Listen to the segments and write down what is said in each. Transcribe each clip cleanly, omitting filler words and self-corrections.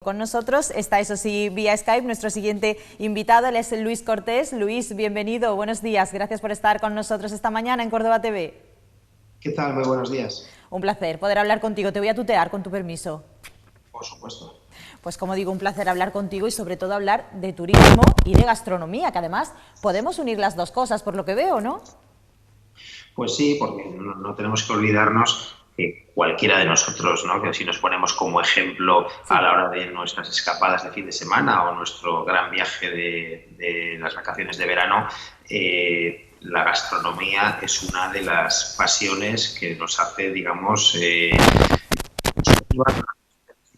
Con nosotros está, eso sí, vía Skype, nuestro siguiente invitado, él es Luis Cortés. Luis, bienvenido, buenos días, gracias por estar con nosotros esta mañana en Córdoba TV. ¿Qué tal? Muy buenos días. Un placer poder hablar contigo, te voy a tutear con tu permiso. Por supuesto. Pues como digo, un placer hablar contigo y sobre todo hablar de turismo y de gastronomía, que además podemos unir las dos cosas, por lo que veo, ¿no? Pues sí, porque no tenemos que olvidarnos que cualquiera de nosotros, ¿no? Que si nos ponemos como ejemplo a Sí. la hora de nuestras escapadas de fin de semana o nuestro gran viaje de las vacaciones de verano, la gastronomía es una de las pasiones que nos hace, digamos,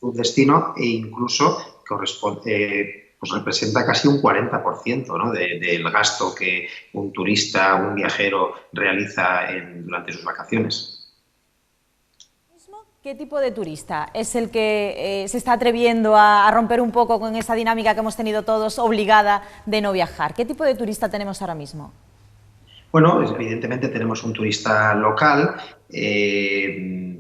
un destino e incluso corresponde, pues representa casi un 40%, ¿no? Del gasto que un turista, un viajero realiza durante sus vacaciones. ¿Qué tipo de turista es el que se está atreviendo a romper un poco con esa dinámica que hemos tenido todos obligada de no viajar? ¿Qué tipo de turista tenemos ahora mismo? Bueno, evidentemente tenemos un turista local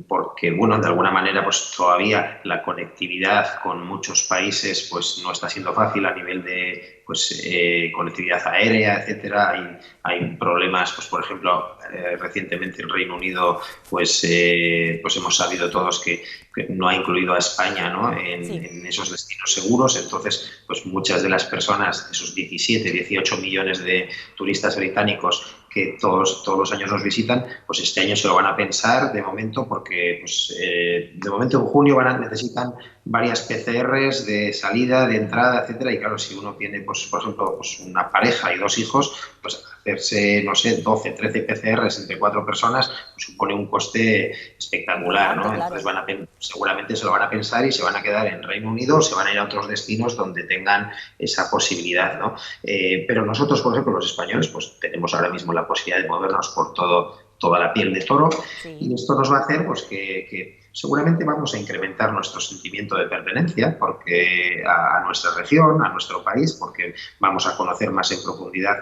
porque, bueno, de alguna manera pues todavía la conectividad con muchos países pues no está siendo fácil a nivel de pues conectividad aérea, etcétera. Hay problemas, pues por ejemplo, recientemente el Reino Unido pues hemos sabido todos que no ha incluido a España, ¿no? Sí. En esos destinos seguros. Entonces, pues muchas de las personas, esos 17, 18 millones de turistas británicos que todos los años nos visitan, pues este año se lo van a pensar de momento porque pues, de momento en junio necesitan varias PCRs de salida, de entrada, etcétera. Y claro, si uno tiene, pues, por ejemplo, pues una pareja y 2 hijos, pues hacerse, no sé, 12, 13 PCRs entre 4 personas pues supone un coste espectacular, Importante, ¿no? claro. Entonces seguramente se lo van a pensar y se van a quedar en Reino Unido o se van a ir a otros destinos donde tengan esa posibilidad, ¿no? Pero nosotros, por ejemplo, los españoles, pues tenemos ahora mismo la posibilidad de movernos por toda la piel de toro Sí. y esto nos va a hacer pues que seguramente vamos a incrementar nuestro sentimiento de pertenencia porque a nuestra región, a nuestro país, porque vamos a conocer más en profundidad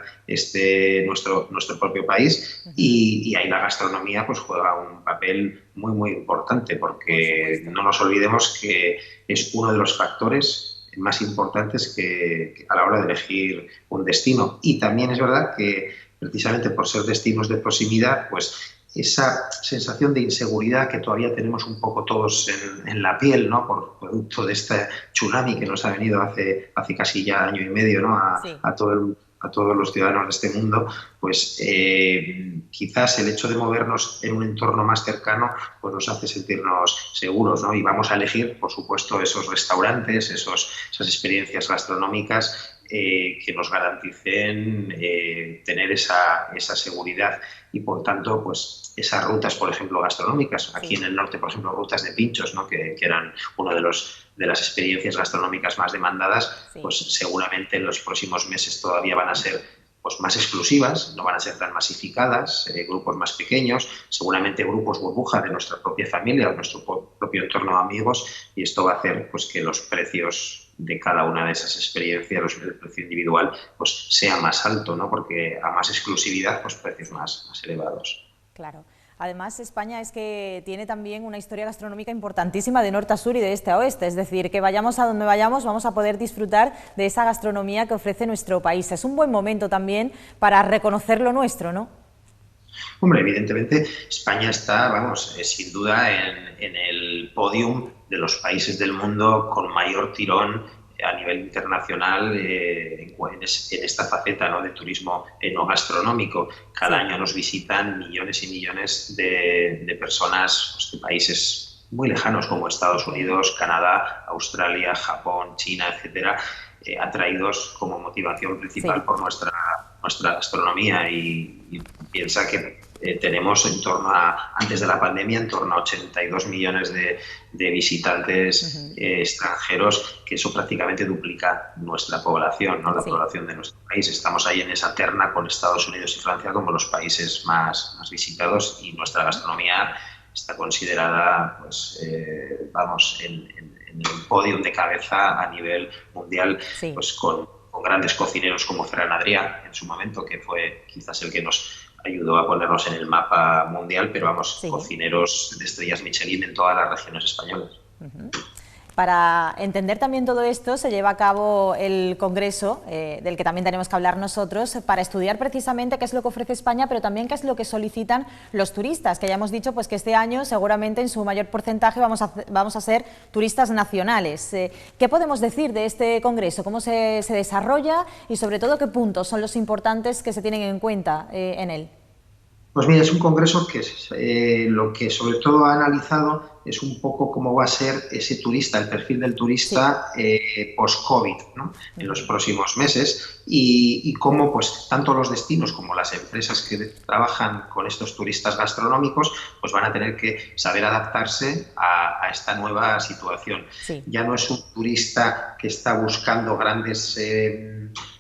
nuestro propio país y ahí la gastronomía pues juega un papel muy, muy importante Por porque supuesto. no nos olvidemos que es uno de los factores más importantes que a la hora de elegir un destino. Y también es verdad que precisamente por ser destinos de proximidad, pues esa sensación de inseguridad que todavía tenemos un poco todos en la piel, ¿no? Por producto de este tsunami que nos ha venido hace casi ya año y medio, ¿no? Sí. A todos los ciudadanos de este mundo, pues quizás el hecho de movernos en un entorno más cercano pues nos hace sentirnos seguros, ¿no? Y vamos a elegir, por supuesto, esos restaurantes, esas experiencias gastronómicas que nos garanticen tener esa seguridad y por tanto pues esas rutas, por ejemplo, gastronómicas, aquí Sí. en el norte, por ejemplo, rutas de pinchos, ¿no? que eran uno de las experiencias gastronómicas más demandadas, Sí. pues seguramente en los próximos meses todavía van a ser pues más exclusivas, no van a ser tan masificadas, grupos más pequeños, seguramente grupos burbuja de nuestra propia familia, de nuestro propio entorno de amigos, y esto va a hacer pues que los precios de cada una de esas experiencias, el precio individual, pues sea más alto, ¿no? Porque a más exclusividad, pues precios más elevados. Claro. Además, España es que tiene también una historia gastronómica importantísima de norte a sur y de este a oeste, es decir, que vayamos a donde vayamos vamos a poder disfrutar de esa gastronomía que ofrece nuestro país. Es un buen momento también para reconocer lo nuestro, ¿no? Hombre, evidentemente España está, vamos, sin duda en el podium de los países del mundo con mayor tirón a nivel internacional en esta faceta, ¿no? De turismo no gastronómico. Cada Sí. año nos visitan millones y millones de personas pues, de países muy lejanos como Estados Unidos, Canadá, Australia, Japón, China, etcétera, atraídos como motivación principal Sí. por nuestra gastronomía y piensa que tenemos antes de la pandemia, en torno a 82 millones de visitantes extranjeros, que eso prácticamente duplica nuestra población, ¿no? La Sí. población de nuestro país. Estamos ahí en esa terna con Estados Unidos y Francia como los países más visitados y nuestra gastronomía está considerada, pues, vamos, en el podio de cabeza a nivel mundial, Sí. pues con grandes cocineros como Ferran Adrià en su momento, que fue quizás el que nos ayudó a ponernos en el mapa mundial, pero vamos, Sí. cocineros de estrellas Michelin en todas las regiones españolas. Para entender también todo esto se lleva a cabo el Congreso, del que también tenemos que hablar nosotros, para estudiar precisamente qué es lo que ofrece España, pero también qué es lo que solicitan los turistas, que ya hemos dicho pues, que este año seguramente en su mayor porcentaje vamos a ser turistas nacionales. ¿Qué podemos decir de este Congreso? ¿Cómo se desarrolla? Y sobre todo, ¿qué puntos son los importantes que se tienen en cuenta en él? Pues mira, es un congreso que lo que sobre todo ha analizado es un poco cómo va a ser ese turista, el perfil del turista post-COVID, ¿no? En los próximos meses y cómo pues tanto los destinos como las empresas que trabajan con estos turistas gastronómicos pues van a tener que saber adaptarse a esta nueva situación. Sí. Ya no es un turista que está buscando grandes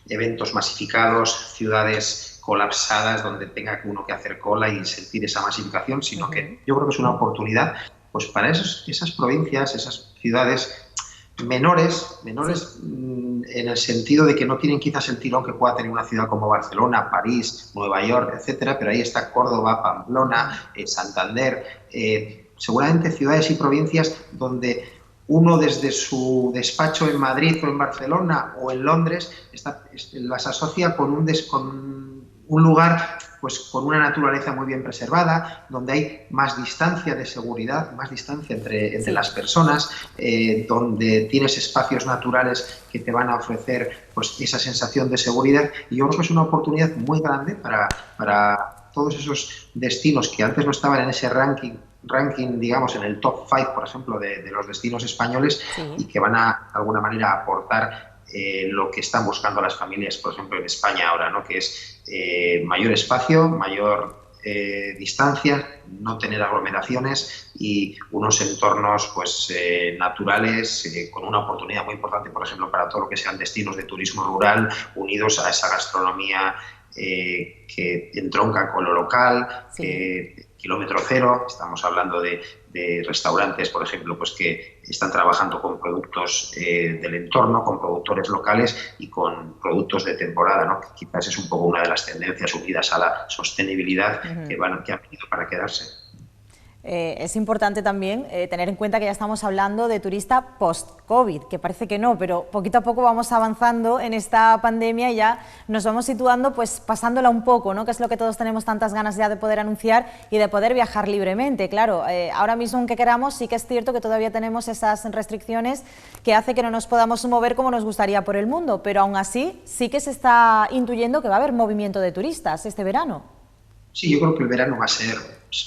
eventos masificados, ciudades colapsadas donde tenga uno que hacer cola y sentir esa masificación, sino que yo creo que es una oportunidad pues para esas provincias, esas ciudades menores en el sentido de que no tienen quizás el tirón que pueda tener una ciudad como Barcelona, París, Nueva York, etcétera, pero ahí está Córdoba, Pamplona, Santander, seguramente ciudades y provincias donde uno desde su despacho en Madrid o en Barcelona o en Londres las asocia con un lugar pues con una naturaleza muy bien preservada, donde hay más distancia de seguridad, más distancia entre las personas, donde tienes espacios naturales que te van a ofrecer pues esa sensación de seguridad. Y yo creo que es una oportunidad muy grande para todos esos destinos que antes no estaban en ese ranking, digamos, en el top 5, por ejemplo, de los destinos españoles y que van a, de alguna manera, aportar lo que están buscando las familias, por ejemplo, en España ahora, ¿no? Que es mayor espacio, mayor distancia, no tener aglomeraciones y unos entornos pues naturales con una oportunidad muy importante, por ejemplo, para todo lo que sean destinos de turismo rural unidos a esa gastronomía que entronca con lo local, kilómetro cero. Estamos hablando de restaurantes, por ejemplo, pues que están trabajando con productos del entorno, con productores locales y con productos de temporada, ¿no? Que quizás es un poco una de las tendencias unidas a la sostenibilidad que han venido para quedarse. Es importante también tener en cuenta que ya estamos hablando de turista post-COVID, que parece que no, pero poquito a poco vamos avanzando en esta pandemia y ya nos vamos situando, pues pasándola un poco, ¿no? Que es lo que todos tenemos tantas ganas ya de poder anunciar y de poder viajar libremente. Claro, ahora mismo aunque queramos, sí que es cierto que todavía tenemos esas restricciones que hace que no nos podamos mover como nos gustaría por el mundo, pero aún así sí que se está intuyendo que va a haber movimiento de turistas este verano. Sí, yo creo que el verano va a ser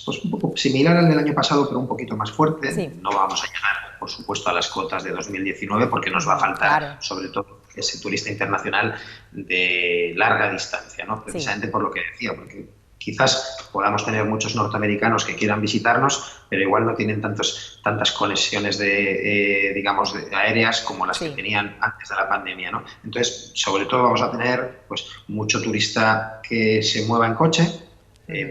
pues, un poco similar al del año pasado, pero un poquito más fuerte. Sí. No vamos a llegar, por supuesto, a las cotas de 2019 porque nos va a faltar, sobre todo, ese turista internacional de larga distancia, ¿no? Precisamente por lo que decía, porque quizás podamos tener muchos norteamericanos que quieran visitarnos, pero igual no tienen tantas conexiones digamos, aéreas como las que tenían antes de la pandemia, ¿no? Entonces, sobre todo vamos a tener pues, mucho turista que se mueva en coche,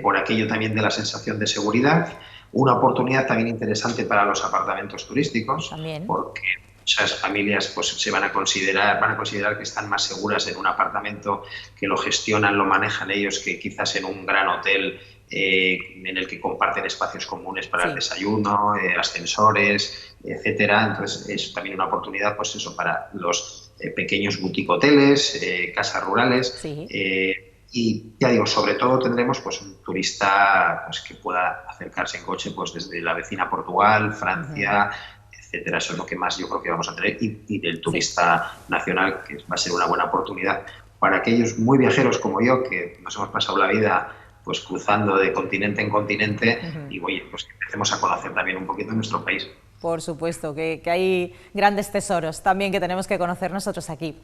por aquello también de la sensación de seguridad, una oportunidad también interesante para los apartamentos turísticos, porque muchas familias pues, van a considerar que están más seguras en un apartamento, que lo gestionan, lo manejan ellos, que quizás en un gran hotel en el que comparten espacios comunes para el desayuno, ascensores, etcétera. Entonces es también una oportunidad, pues eso, para los pequeños boutique hoteles, casas rurales. Y ya digo, sobre todo tendremos pues un turista pues, que pueda acercarse en coche pues desde la vecina Portugal, Francia, etcétera. Eso es lo que más yo creo que vamos a tener. Y del turista nacional, que va a ser una buena oportunidad para aquellos muy viajeros como yo, que nos hemos pasado la vida pues cruzando de continente en continente y oye, pues que empecemos a conocer también un poquito nuestro país. Por supuesto, que hay grandes tesoros también que tenemos que conocer nosotros aquí.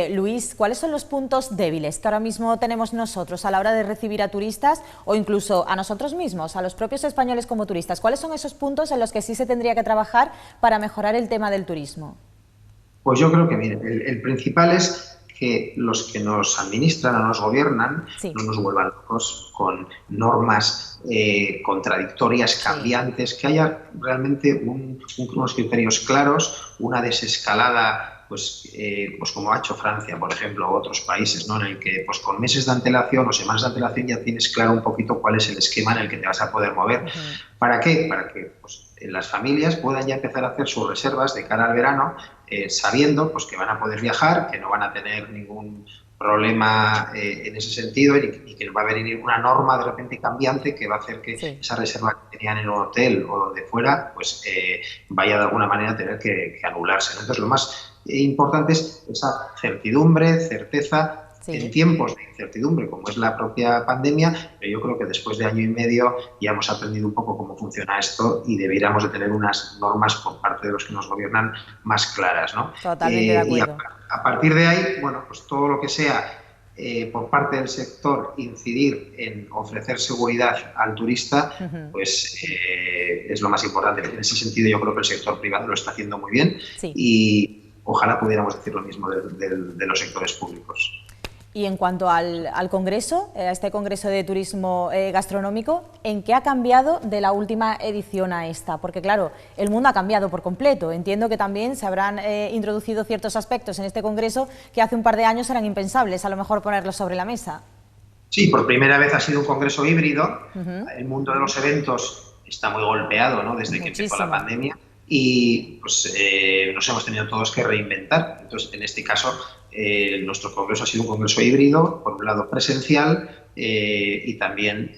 Luis, ¿cuáles son los puntos débiles que ahora mismo tenemos nosotros a la hora de recibir a turistas o incluso a nosotros mismos, a los propios españoles como turistas? ¿Cuáles son esos puntos en los que sí se tendría que trabajar para mejorar el tema del turismo? Pues yo creo que, miren, el principal es que los que nos administran o nos gobiernan no nos vuelvan locos con normas contradictorias, cambiantes, que haya realmente unos criterios claros, una desescalada, pues como ha hecho Francia, por ejemplo, o otros países, ¿no? En el que pues con meses de antelación o semanas de antelación ya tienes claro un poquito cuál es el esquema en el que te vas a poder mover. ¿Para qué? Para que pues, las familias puedan ya empezar a hacer sus reservas de cara al verano, sabiendo pues, que van a poder viajar, que no van a tener ningún problema en ese sentido y que va a venir una norma de repente cambiante que va a hacer que esa reserva que tenían en un hotel o de fuera pues vaya de alguna manera a tener que anularse, ¿no? Entonces lo más importante es esa certidumbre, certeza en tiempos de incertidumbre como es la propia pandemia, pero yo creo que después de año y medio ya hemos aprendido un poco cómo funciona esto y deberíamos de tener unas normas por parte de los que nos gobiernan más claras, ¿no? Totalmente de acuerdo. Y a partir de ahí, bueno, pues todo lo que sea por parte del sector incidir en ofrecer seguridad al turista, pues es lo más importante. En ese sentido yo creo que el sector privado lo está haciendo muy bien y ojalá pudiéramos decir lo mismo de los sectores públicos. Y en cuanto al Congreso, a este Congreso de Turismo Gastronómico, ¿en qué ha cambiado de la última edición a esta? Porque claro, el mundo ha cambiado por completo. Entiendo que también se habrán introducido ciertos aspectos en este Congreso que hace un par de años eran impensables, a lo mejor ponerlos sobre la mesa. Sí, por primera vez ha sido un congreso híbrido. El mundo de los eventos está muy golpeado, ¿no? Desde que empezó la pandemia y pues, nos hemos tenido todos que reinventar. Entonces, en este caso, nuestro congreso ha sido un congreso híbrido, por un lado presencial y también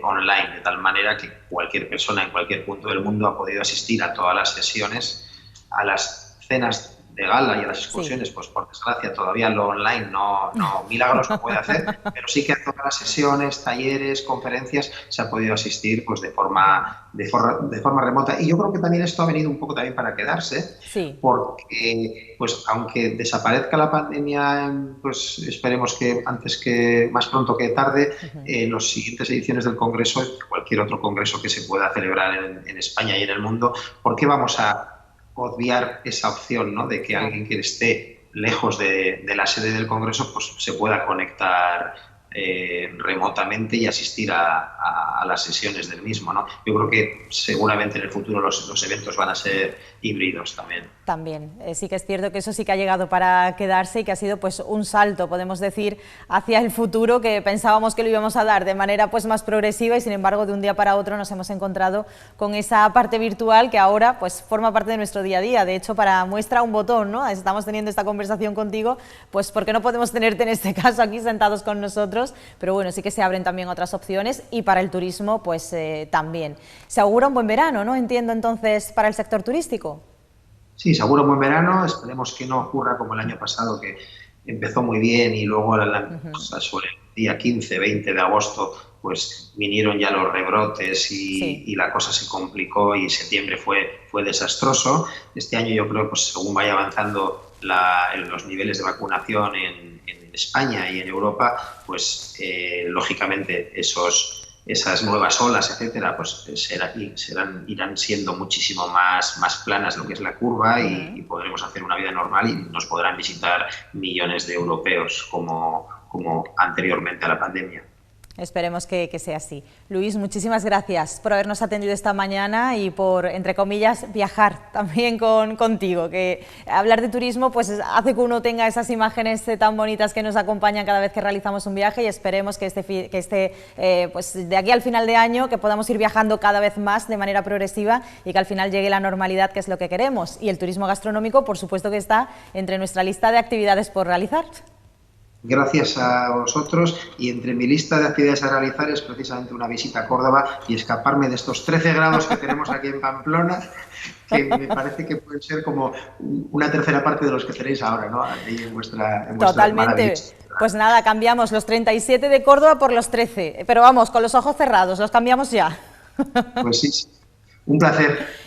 online, de tal manera que cualquier persona en cualquier punto del mundo ha podido asistir a todas las sesiones, a las cenas de gala y a las excursiones, pues por desgracia todavía lo online no milagros no puede hacer, pero sí que a todas las sesiones, talleres, conferencias se ha podido asistir pues de forma remota. Y yo creo que también esto ha venido un poco también para quedarse, porque pues aunque desaparezca la pandemia, pues esperemos que antes que más pronto que tarde, en las siguientes ediciones del Congreso, cualquier otro congreso que se pueda celebrar en España y en el mundo, ¿por qué vamos a obviar esa opción, ¿no? De que alguien que esté lejos de la sede del Congreso pues se pueda conectar remotamente y asistir a las sesiones del mismo, ¿no? Yo creo que seguramente en el futuro los eventos van a ser híbridos también. También, sí que es cierto que eso sí que ha llegado para quedarse y que ha sido pues un salto, podemos decir, hacia el futuro que pensábamos que lo íbamos a dar de manera pues más progresiva y sin embargo de un día para otro nos hemos encontrado con esa parte virtual que ahora pues forma parte de nuestro día a día. De hecho, para muestra un botón, ¿no? Estamos teniendo esta conversación contigo, pues porque no podemos tenerte en este caso aquí sentados con nosotros, pero bueno, sí que se abren también otras opciones y para el turismo pues también. Se augura un buen verano, ¿no? Entiendo entonces para el sector turístico. Sí, seguro un buen verano, esperemos que no ocurra como el año pasado, que empezó muy bien y luego sobre el día 15, 20 de agosto pues vinieron ya los rebrotes y la cosa se complicó y septiembre fue desastroso. Este año yo creo que pues, según vaya avanzando los niveles de vacunación en España y en Europa, pues lógicamente esas nuevas olas, etcétera, pues irán siendo muchísimo más planas lo que es la curva y podremos hacer una vida normal y nos podrán visitar millones de europeos como anteriormente a la pandemia. Esperemos que sea así. Luis, muchísimas gracias por habernos atendido esta mañana y por, entre comillas, viajar también contigo, que hablar de turismo pues hace que uno tenga esas imágenes tan bonitas que nos acompañan cada vez que realizamos un viaje y esperemos que pues de aquí al final de año que podamos ir viajando cada vez más de manera progresiva y que al final llegue la normalidad, que es lo que queremos. Y el turismo gastronómico, por supuesto que está entre nuestra lista de actividades por realizar. Gracias a vosotros y entre mi lista de actividades a realizar es precisamente una visita a Córdoba y escaparme de estos 13 grados que tenemos aquí en Pamplona, que me parece que pueden ser como una tercera parte de los que tenéis ahora, ¿no? Ahí en vuestra Totalmente. Pues nada, cambiamos los 37 de Córdoba por los 13, pero vamos, con los ojos cerrados, los cambiamos ya. Pues sí, un placer.